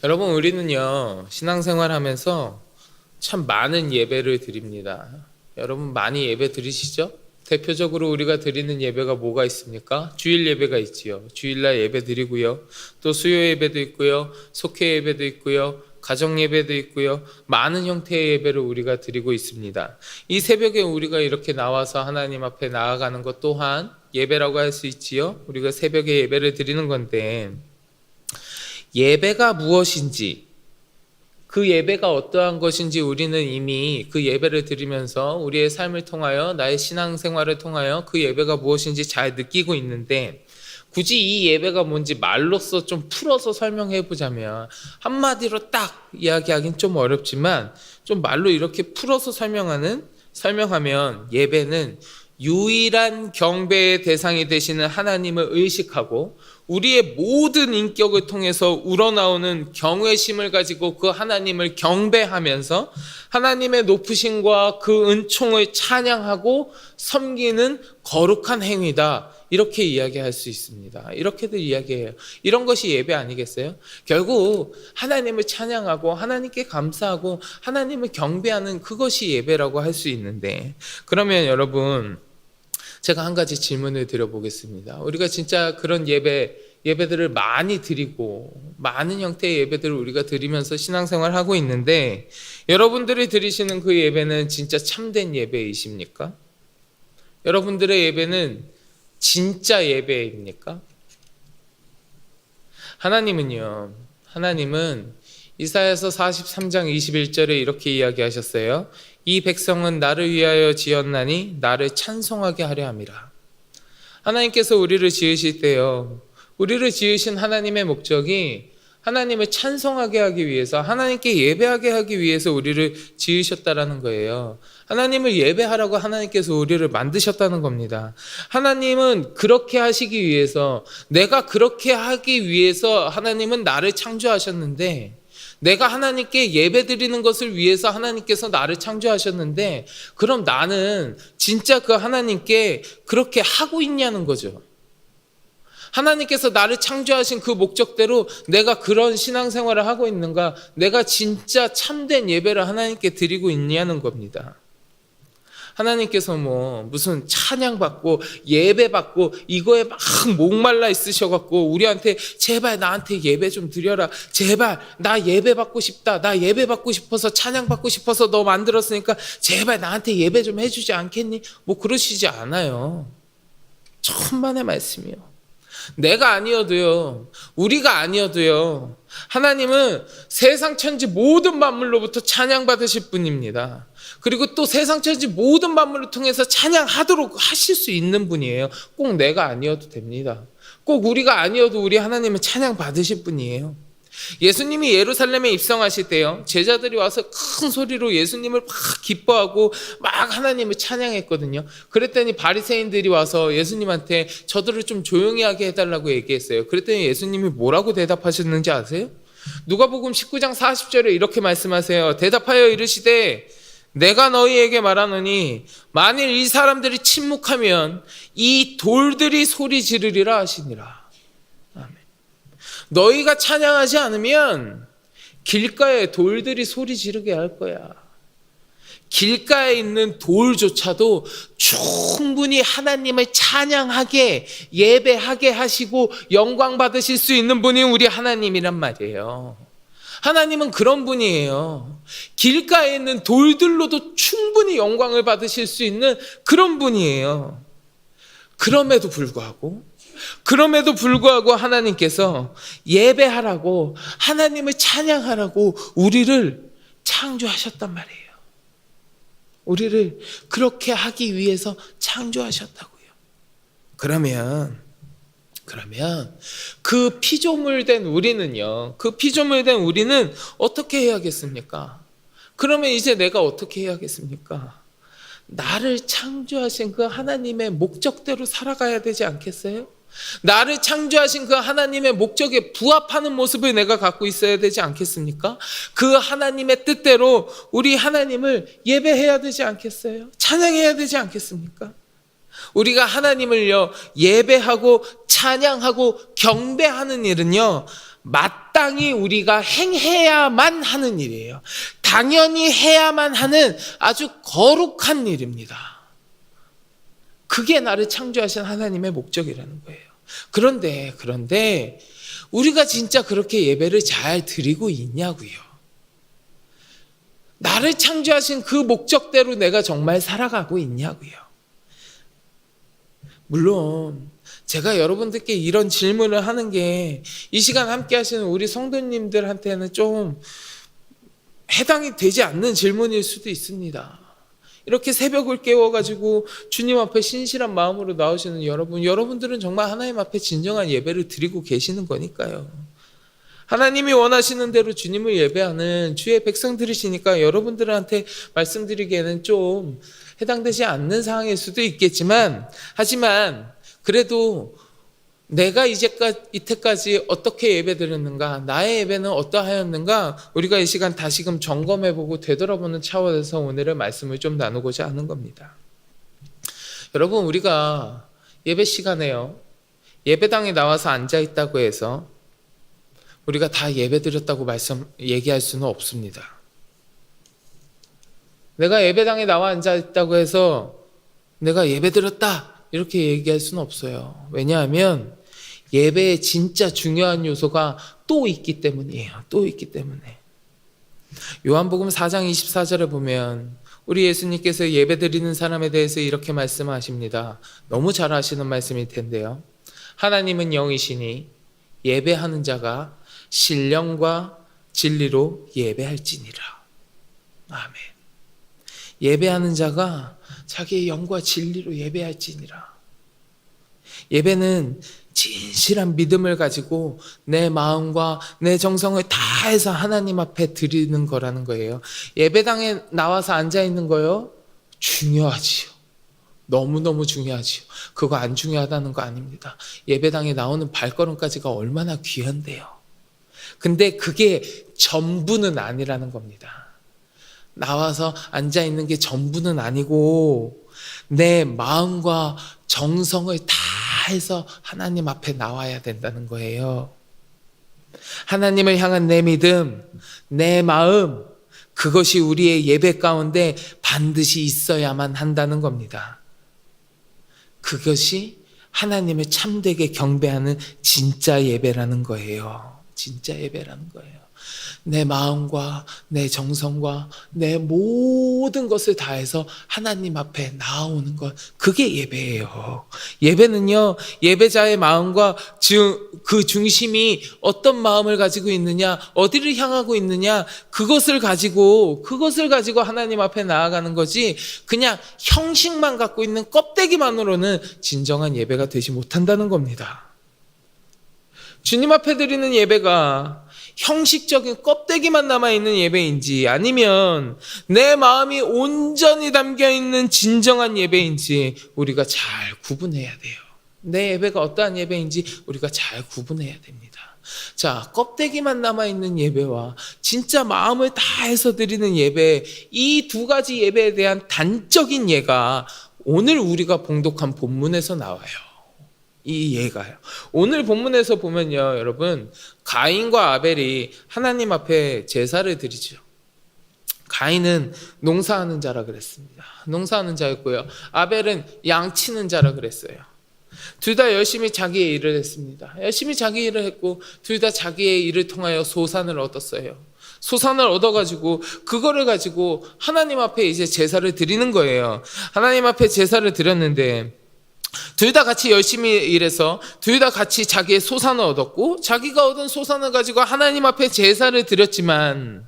여러분, 우리는요, 신앙생활 하면서 참 많은 예배를 드립니다. 여러분, 많이 예배 드리시죠? 대표적으로 우리가 드리는 예배가 뭐가 있습니까? 주일 예배가 있지요. 주일날 예배 드리고요. 또 수요 예배도 있고요. 속회 예배도 있고요. 가정 예배도 있고요. 많은 형태의 예배를 우리가 드리고 있습니다. 이 새벽에 우리가 이렇게 나와서 하나님 앞에 나아가는 것 또한 예배라고 할 수 있지요. 우리가 새벽에 예배를 드리는 건데, 예배가 무엇인지, 그 예배가 어떠한 것인지 우리는 이미 그 예배를 드리면서 우리의 삶을 통하여, 나의 신앙생활을 통하여 그 예배가 무엇인지 잘 느끼고 있는데, 굳이 이 예배가 뭔지 말로써 좀 풀어서 설명해 보자면, 한마디로 딱 이야기하긴 좀 어렵지만 좀 말로 이렇게 풀어서 설명하면, 예배는 유일한 경배의 대상이 되시는 하나님을 의식하고 우리의 모든 인격을 통해서 우러나오는 경외심을 가지고 그 하나님을 경배하면서 하나님의 높으심과 그 은총을 찬양하고 섬기는 거룩한 행위다, 이렇게 이야기할 수 있습니다. 이렇게도 이야기해요. 이런 것이 예배 아니겠어요? 결국 하나님을 찬양하고 하나님께 감사하고 하나님을 경배하는 그것이 예배라고 할 수 있는데, 그러면 여러분, 제가 한 가지 질문을 드려보겠습니다. 우리가 진짜 그런 예배들을 많이 드리고 많은 형태의 예배들을 우리가 드리면서 신앙생활을 하고 있는데, 여러분들이 드리시는 그 예배는 진짜 참된 예배이십니까? 여러분들의 예배는 진짜 예배입니까? 하나님은 이사야서 43장 21절에 이렇게 이야기하셨어요. 이 백성은 나를 위하여 지었나니 나를 찬송하게 하려 함이라. 하나님께서 우리를 지으실 때요, 우리를 지으신 하나님의 목적이 하나님을 찬송하게 하기 위해서, 하나님께 예배하게 하기 위해서 우리를 지으셨다라는 거예요. 하나님을 예배하라고 하나님께서 우리를 만드셨다는 겁니다. 하나님은 그렇게 하시기 위해서, 내가 그렇게 하기 위해서 하나님은 나를 창조하셨는데, 내가 하나님께 예배 드리는 것을 위해서 하나님께서 나를 창조하셨는데, 그럼 나는 진짜 그 하나님께 그렇게 하고 있냐는 거죠. 하나님께서 나를 창조하신 그 목적대로 내가 그런 신앙생활을 하고 있는가, 내가 진짜 참된 예배를 하나님께 드리고 있냐는 겁니다. 하나님께서 무슨 찬양받고 예배받고 이거에 막 목말라 있으셔갖고 우리한테 제발 나한테 예배 좀 드려라, 제발 나 예배받고 싶다, 나 예배받고 싶어서 찬양받고 싶어서 너 만들었으니까 제발 나한테 예배 좀 해주지 않겠니? 그러시지 않아요. 천만의 말씀이요. 내가 아니어도요, 우리가 아니어도요, 하나님은 세상 천지 모든 만물로부터 찬양받으실 분입니다. 그리고 또 세상 천지 모든 만물을 통해서 찬양하도록 하실 수 있는 분이에요. 꼭 내가 아니어도 됩니다. 꼭 우리가 아니어도 우리 하나님은 찬양받으실 분이에요. 예수님이 예루살렘에 입성하실 때요, 제자들이 와서 큰 소리로 예수님을 막 기뻐하고 막 하나님을 찬양했거든요. 그랬더니 바리새인들이 와서 예수님한테 저들을 좀 조용히 하게 해달라고 얘기했어요. 그랬더니 예수님이 뭐라고 대답하셨는지 아세요? 누가복음 19장 40절에 이렇게 말씀하세요. 대답하여 이르시되 내가 너희에게 말하노니 만일 이 사람들이 침묵하면 이 돌들이 소리 지르리라 하시니라. 너희가 찬양하지 않으면 길가에 돌들이 소리 지르게 할 거야. 길가에 있는 돌조차도 충분히 하나님을 찬양하게, 예배하게 하시고 영광 받으실 수 있는 분이 우리 하나님이란 말이에요. 하나님은 그런 분이에요. 길가에 있는 돌들로도 충분히 영광을 받으실 수 있는 그런 분이에요. 그럼에도 불구하고 하나님께서 예배하라고, 하나님을 찬양하라고 우리를 창조하셨단 말이에요. 우리를 그렇게 하기 위해서 창조하셨다고요. 그러면 그 피조물 된 우리는 어떻게 해야겠습니까? 그러면 이제 내가 어떻게 해야겠습니까? 나를 창조하신 그 하나님의 목적대로 살아가야 되지 않겠어요? 나를 창조하신 그 하나님의 목적에 부합하는 모습을 내가 갖고 있어야 되지 않겠습니까? 그 하나님의 뜻대로 우리 하나님을 예배해야 되지 않겠어요? 찬양해야 되지 않겠습니까? 우리가 하나님을요, 예배하고 찬양하고 경배하는 일은요, 마땅히 우리가 행해야만 하는 일이에요. 당연히 해야만 하는 아주 거룩한 일입니다. 그게 나를 창조하신 하나님의 목적이라는 거예요. 그런데 우리가 진짜 그렇게 예배를 잘 드리고 있냐고요. 나를 창조하신 그 목적대로 내가 정말 살아가고 있냐고요. 물론 제가 여러분들께 이런 질문을 하는 게 이 시간 함께 하시는 우리 성도님들한테는 좀 해당이 되지 않는 질문일 수도 있습니다. 이렇게 새벽을 깨워가지고 주님 앞에 신실한 마음으로 나오시는 여러분들은 정말 하나님 앞에 진정한 예배를 드리고 계시는 거니까요. 하나님이 원하시는 대로 주님을 예배하는 주의 백성들이시니까 여러분들한테 말씀드리기에는 좀 해당되지 않는 상황일 수도 있겠지만, 하지만 그래도 내가 이때까지 어떻게 예배드렸는가, 나의 예배는 어떠하였는가, 우리가 이 시간 다시금 점검해보고 되돌아보는 차원에서 오늘의 말씀을 좀 나누고자 하는 겁니다. 여러분, 우리가 예배 시간에요, 예배당에 나와서 앉아있다고 해서 우리가 다 예배드렸다고 얘기할 수는 없습니다. 내가 예배당에 나와 앉아있다고 해서 내가 예배드렸다 이렇게 얘기할 수는 없어요. 왜냐하면 예배의 진짜 중요한 요소가 또 있기 때문이에요. 또 있기 때문에. 요한복음 4장 24절에 보면 우리 예수님께서 예배드리는 사람에 대해서 이렇게 말씀하십니다. 너무 잘 아시는 말씀일 텐데요. 하나님은 영이시니 예배하는 자가 신령과 진리로 예배할지니라. 아멘. 예배하는 자가 자기의 영과 진리로 예배할지니라. 예배는 진실한 믿음을 가지고 내 마음과 내 정성을 다해서 하나님 앞에 드리는 거라는 거예요. 예배당에 나와서 앉아있는 거요, 중요하지요. 너무너무 중요하지요. 그거 안 중요하다는 거 아닙니다. 예배당에 나오는 발걸음까지가 얼마나 귀한데요. 근데 그게 전부는 아니라는 겁니다. 나와서 앉아있는 게 전부는 아니고 내 마음과 정성을 다해서 하나님 앞에 나와야 된다는 거예요. 하나님을 향한 내 믿음, 내 마음, 그것이 우리의 예배 가운데 반드시 있어야만 한다는 겁니다. 그것이 하나님을 참되게 경배하는 진짜 예배라는 거예요. 진짜 예배라는 거예요. 내 마음과 내 정성과 내 모든 것을 다해서 하나님 앞에 나오는 것, 그게 예배예요. 예배는요, 예배자의 마음과 그 중심이 어떤 마음을 가지고 있느냐, 어디를 향하고 있느냐, 그것을 가지고 하나님 앞에 나아가는 거지, 그냥 형식만 갖고 있는 껍데기만으로는 진정한 예배가 되지 못한다는 겁니다. 주님 앞에 드리는 예배가 형식적인 껍데기만 남아있는 예배인지, 아니면 내 마음이 온전히 담겨있는 진정한 예배인지 우리가 잘 구분해야 돼요. 내 예배가 어떠한 예배인지 우리가 잘 구분해야 됩니다. 자, 껍데기만 남아있는 예배와 진짜 마음을 다해서 드리는 예배, 이 두 가지 예배에 대한 단적인 예가 오늘 우리가 봉독한 본문에서 나와요. 이 예가요. 오늘 본문에서 보면요, 여러분, 가인과 아벨이 하나님 앞에 제사를 드리죠. 가인은 농사하는 자라 그랬습니다. 농사하는 자였고요. 아벨은 양치는 자라 그랬어요. 둘 다 열심히 자기의 일을 했습니다. 열심히 자기 일을 했고 둘 다 자기의 일을 통하여 소산을 얻었어요. 소산을 얻어가지고 그거를 가지고 하나님 앞에 이제 제사를 드리는 거예요. 하나님 앞에 제사를 드렸는데 둘 다 같이 열심히 일해서 둘 다 같이 자기의 소산을 얻었고 자기가 얻은 소산을 가지고 하나님 앞에 제사를 드렸지만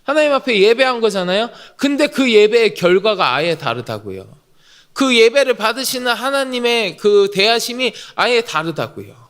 하나님 앞에 예배한 거잖아요. 근데 그 예배의 결과가 아예 다르다고요. 그 예배를 받으시는 하나님의 그 대하심이 아예 다르다고요.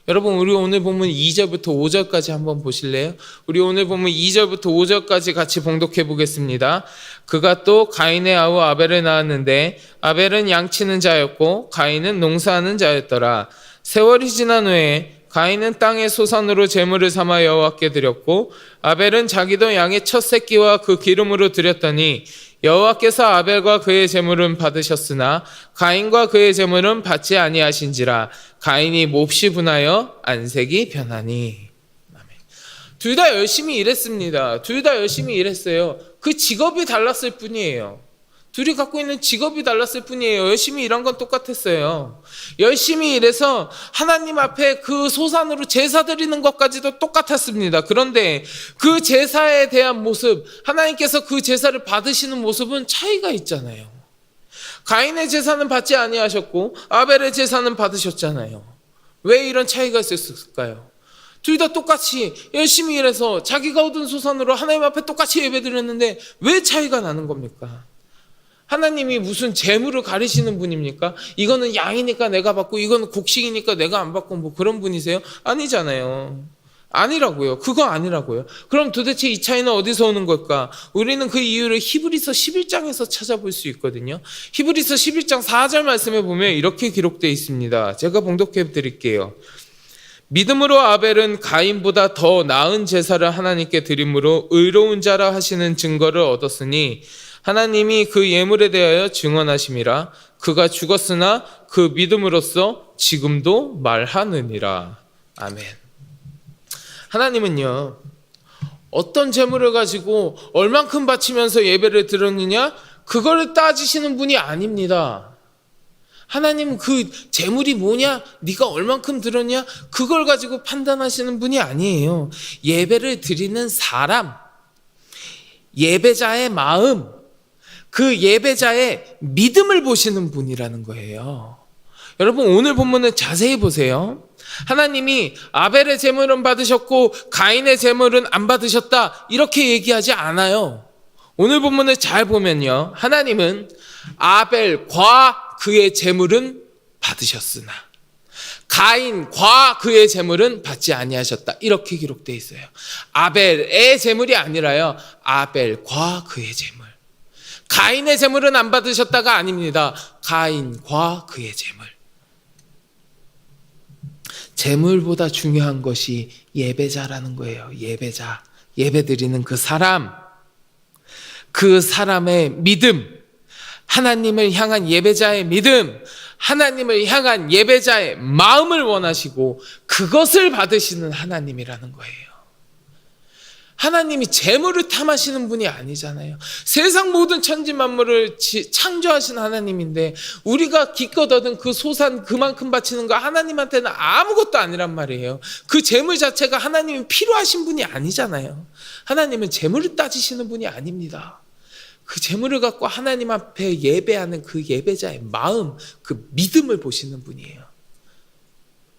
여러분, 우리 오늘 본문 2절부터 5절까지 한번 보실래요? 우리 오늘 본문 2절부터 5절까지 같이 봉독해 보겠습니다. 그가 또 가인의 아우 아벨을 낳았는데 아벨은 양치는 자였고 가인은 농사하는 자였더라. 세월이 지난 후에 가인은 땅의 소산으로 제물을 삼아 여호와께 드렸고 아벨은 자기도 양의 첫 새끼와 그 기름으로 드렸더니 여호와께서 아벨과 그의 제물은 받으셨으나 가인과 그의 제물은 받지 아니하신지라. 가인이 몹시 분하여 안색이 변하니. 아멘. 둘 다 열심히 일했습니다. 둘 다 열심히 일했어요. 그 직업이 달랐을 뿐이에요. 둘이 갖고 있는 직업이 달랐을 뿐이에요. 열심히 일한 건 똑같았어요. 열심히 일해서 하나님 앞에 그 소산으로 제사 드리는 것까지도 똑같았습니다. 그런데 그 제사에 대한 모습, 하나님께서 그 제사를 받으시는 모습은 차이가 있잖아요. 가인의 제사는 받지 아니하셨고 아벨의 제사는 받으셨잖아요. 왜 이런 차이가 있었을까요? 둘 다 똑같이 열심히 일해서 자기가 얻은 소산으로 하나님 앞에 똑같이 예배드렸는데 왜 차이가 나는 겁니까? 하나님이 무슨 재물을 가리시는 분입니까? 이거는 양이니까 내가 받고 이거는 곡식이니까 내가 안 받고 뭐 그런 분이세요? 아니잖아요. 아니라고요. 그거 아니라고요. 그럼 도대체 이 차이는 어디서 오는 걸까? 우리는 그 이유를 히브리서 11장에서 찾아볼 수 있거든요. 히브리서 11장 4절 말씀에 보면 이렇게 기록되어 있습니다. 제가 봉독해 드릴게요. 믿음으로 아벨은 가인보다 더 나은 제사를 하나님께 드림으로 의로운 자라 하시는 증거를 얻었으니 하나님이 그 예물에 대하여 증언하심이라. 그가 죽었으나 그 믿음으로써 지금도 말하느니라. 아멘. 하나님은요, 어떤 재물을 가지고 얼만큼 바치면서 예배를 드렸느냐, 그걸 따지시는 분이 아닙니다. 하나님은 그 재물이 뭐냐, 네가 얼만큼 들었냐, 그걸 가지고 판단하시는 분이 아니에요. 예배를 드리는 사람, 예배자의 마음, 그 예배자의 믿음을 보시는 분이라는 거예요. 여러분, 오늘 본문을 자세히 보세요. 하나님이 아벨의 제물은 받으셨고 가인의 제물은 안 받으셨다, 이렇게 얘기하지 않아요. 오늘 본문을 잘 보면요, 하나님은 아벨과 그의 제물은 받으셨으나 가인과 그의 제물은 받지 아니하셨다, 이렇게 기록되어 있어요. 아벨의 제물이 아니라요, 아벨과 그의 제물. 가인의 제물은 안 받으셨다가 아닙니다. 가인과 그의 제물. 제물보다 중요한 것이 예배자라는 거예요. 예배자, 예배드리는 그 사람, 그 사람의 믿음, 하나님을 향한 예배자의 믿음, 하나님을 향한 예배자의 마음을 원하시고 그것을 받으시는 하나님이라는 거예요. 하나님이 재물을 탐하시는 분이 아니잖아요. 세상 모든 천지 만물을 창조하신 하나님인데 우리가 기껏 얻은 그 소산 그만큼 바치는 거 하나님한테는 아무것도 아니란 말이에요. 그 재물 자체가 하나님이 필요하신 분이 아니잖아요. 하나님은 재물을 따지시는 분이 아닙니다. 그 재물을 갖고 하나님 앞에 예배하는 그 예배자의 마음, 그 믿음을 보시는 분이에요.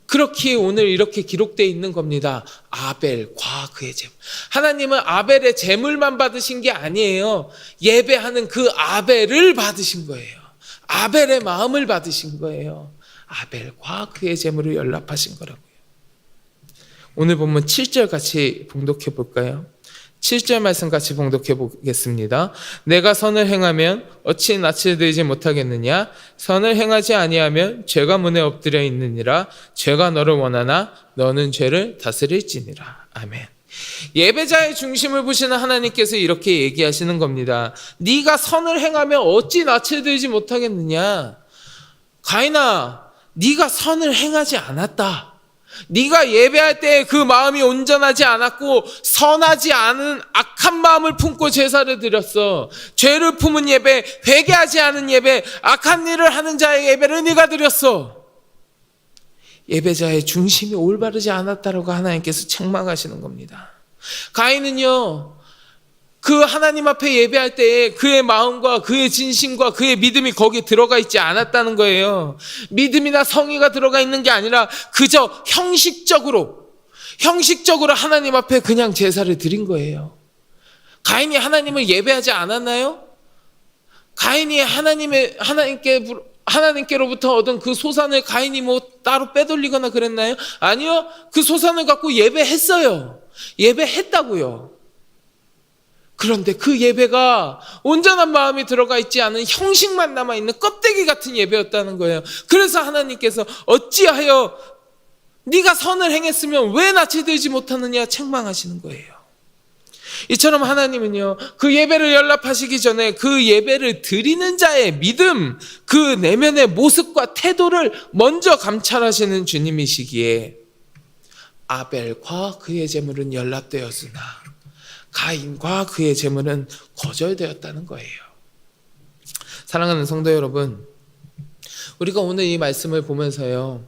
그렇기에 오늘 이렇게 기록되어 있는 겁니다. 아벨과 그의 제물. 하나님은 아벨의 제물만 받으신 게 아니에요. 예배하는 그 아벨을 받으신 거예요. 아벨의 마음을 받으신 거예요. 아벨과 그의 제물을 연락하신 거라고요. 오늘 본문 7절 같이 봉독해 볼까요? 7절 말씀 같이 봉독해 보겠습니다. 내가 선을 행하면 어찌 낯을 들지 못하겠느냐? 선을 행하지 아니하면 죄가 문에 엎드려 있느니라. 죄가 너를 원하나 너는 죄를 다스릴지니라. 아멘. 예배자의 중심을 보시는 하나님께서 이렇게 얘기하시는 겁니다. 네가 선을 행하면 어찌 낯을 들지 못하겠느냐? 가인아, 네가 선을 행하지 않았다. 네가 예배할 때 그 마음이 온전하지 않았고 선하지 않은 악한 마음을 품고 제사를 드렸어. 죄를 품은 예배, 회개하지 않은 예배, 악한 일을 하는 자의 예배를 네가 드렸어. 예배자의 중심이 올바르지 않았다라고 하나님께서 책망하시는 겁니다. 가인은요, 그 하나님 앞에 예배할 때에 그의 마음과 그의 진심과 그의 믿음이 거기에 들어가 있지 않았다는 거예요. 믿음이나 성의가 들어가 있는 게 아니라 그저 형식적으로 하나님 앞에 그냥 제사를 드린 거예요. 가인이 하나님을 예배하지 않았나요? 가인이 하나님께로부터 얻은 그 소산을 가인이 뭐 따로 빼돌리거나 그랬나요? 아니요. 그 소산을 갖고 예배했어요. 예배했다고요. 그런데 그 예배가 온전한 마음이 들어가 있지 않은 형식만 남아있는 껍데기 같은 예배였다는 거예요. 그래서 하나님께서 어찌하여 네가 선을 행했으면 왜 낯을 들지 못하느냐 책망하시는 거예요. 이처럼 하나님은요, 그 예배를 연락하시기 전에 그 예배를 드리는 자의 믿음, 그 내면의 모습과 태도를 먼저 감찰하시는 주님이시기에 아벨과 그의 제물은 연락되었으나 가인과 그의 제물은 거절되었다는 거예요. 사랑하는 성도 여러분, 우리가 오늘 이 말씀을 보면서요,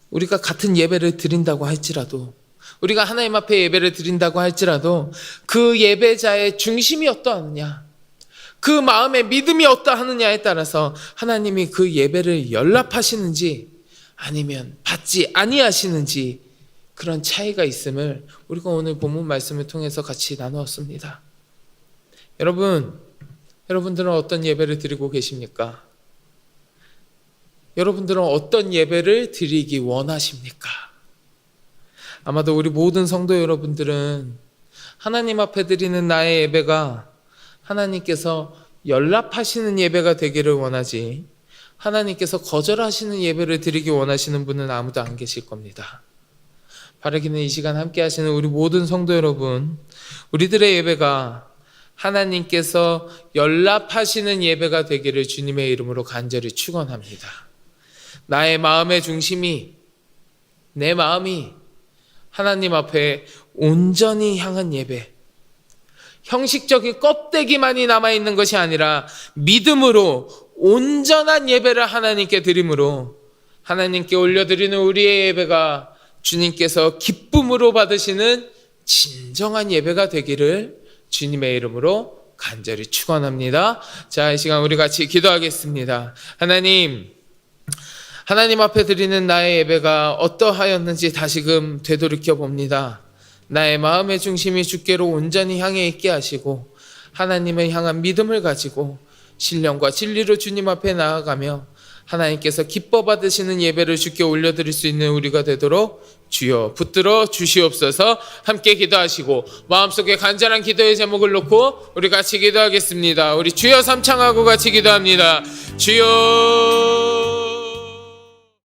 우리가 같은 예배를 드린다고 할지라도, 우리가 하나님 앞에 예배를 드린다고 할지라도 그 예배자의 중심이 어떠하느냐, 그 마음의 믿음이 어떠하느냐에 따라서 하나님이 그 예배를 연락하시는지 아니면 받지 아니하시는지 그런 차이가 있음을 우리가 오늘 본문 말씀을 통해서 같이 나누었습니다. 여러분들은 어떤 예배를 드리고 계십니까? 여러분들은 어떤 예배를 드리기 원하십니까? 아마도 우리 모든 성도 여러분들은 하나님 앞에 드리는 나의 예배가 하나님께서 연락하시는 예배가 되기를 원하지, 하나님께서 거절하시는 예배를 드리기 원하시는 분은 아무도 안 계실 겁니다. 바라기는 이 시간 함께 하시는 우리 모든 성도 여러분, 우리들의 예배가 하나님께서 연락하시는 예배가 되기를 주님의 이름으로 간절히 축원합니다. 나의 마음의 중심이, 내 마음이 하나님 앞에 온전히 향한 예배, 형식적인 껍데기만이 남아있는 것이 아니라 믿음으로 온전한 예배를 하나님께 드림으로 하나님께 올려드리는 우리의 예배가 주님께서 기쁨으로 받으시는 진정한 예배가 되기를 주님의 이름으로 간절히 축원합니다. 자, 이 시간 우리 같이 기도하겠습니다. 하나님 앞에 드리는 나의 예배가 어떠하였는지 다시금 되돌이켜 봅니다. 나의 마음의 중심이 주께로 온전히 향해 있게 하시고 하나님을 향한 믿음을 가지고 신령과 진리로 주님 앞에 나아가며 하나님께서 기뻐 받으시는 예배를 주께 올려드릴 수 있는 우리가 되도록 주여 붙들어 주시옵소서. 함께 기도하시고 마음속에 간절한 기도의 제목을 놓고 우리 같이 기도하겠습니다. 우리 주여 삼창하고 같이 기도합니다. 주여